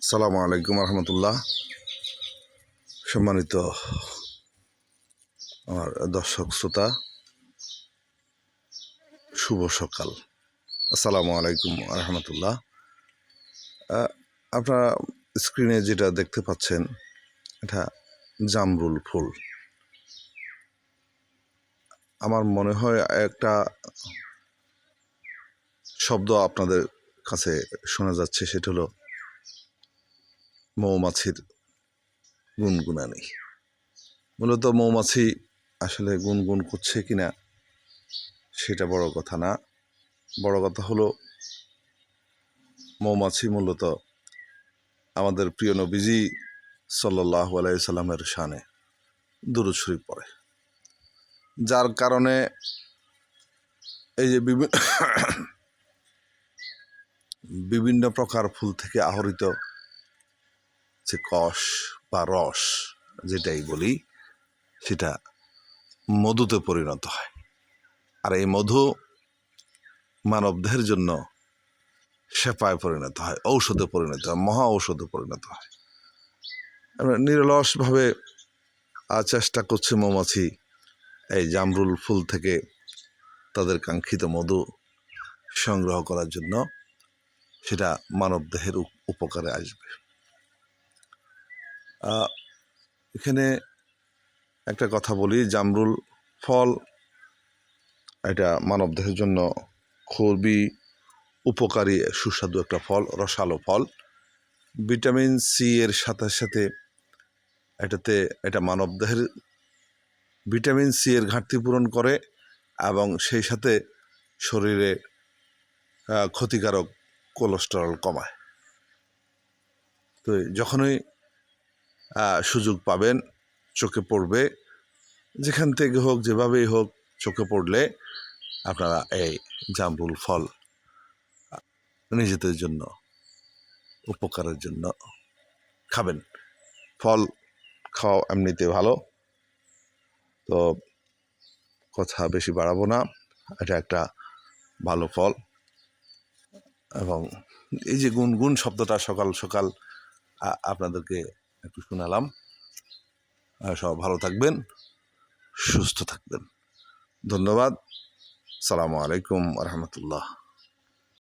আসসালামু আলাইকুম রহমতুল্লাহ। সম্মানিত আমার দর্শক শ্রোতা, শুভ সকাল। আসসালামু আলাইকুম রহমতুল্লাহ। আপনারা স্ক্রিনে যেটা দেখতে পাচ্ছেন, এটা জামরুল ফুল। আমার মনে হয় একটা শব্দ আপনাদের কাছে শোনা যাচ্ছে, সেটা হলো মৌমাছির গুনগুনানি। মূলত মৌমাছি আসলে গুনগুন করছে কিনা সেটা বড় কথা না। বড় কথা হলো মৌমাছি মূলত আমাদের প্রিয় নবীজি সাল্লাল্লাহু আলাইহি সাল্লামের শানে দুরূদ শরীফ পড়ে, যার কারণে এই যে বিভিন্ন প্রকার ফুল থেকে আহরিত যে কষ বা রস যেটাই বলি, সেটা মধুতে পরিণত হয়। আর এই মধু মানবদেহের জন্য শেফায় পরিণত হয়, ঔষধে পরিণত হয়, মহা ঔষধে পরিণত হয়। আমরা নিরলসভাবে চেষ্টা করছে মৌমাছি এই জামরুল ফুল থেকে তাদের কাঙ্ক্ষিত মধু সংগ্রহ করার জন্য, সেটা মানবদেহের উপকারে আসবে। এখানে একটা কথা বলি, জামরুল ফল এটা মানবদেহের জন্য খুবই উপকারী, সুস্বাদু একটা ফল, রসালো ফল। ভিটামিন সি এর সাথে সাথে এটা মানবদেহের ভিটামিন সি এর ঘাটতি পূরণ করে এবং সেই সাথে শরীরে ক্ষতিকারক কোলেস্টেরল কমায়। তো যখনই সুযোগ পাবেন, চোখে পড়বে, যেখান থেকে হোক, যেভাবেই হোক, চোখে পড়লে আপনারা এই জামরুল ফল নিজেদের জন্য উপকারের জন্য খাবেন। ফল খাওয়া এমনিতে ভালো, তো কথা বেশি বাড়াবো না। এটা একটা ভালো ফল, এবং এই যে গুনগুন শব্দটা সকাল সকাল আপনাদেরকে একটু শোনালাম। সব ভালো থাকবেন, সুস্থ থাকবেন। ধন্যবাদ। আসসালামু আলাইকুম রহমতুল্লাহ।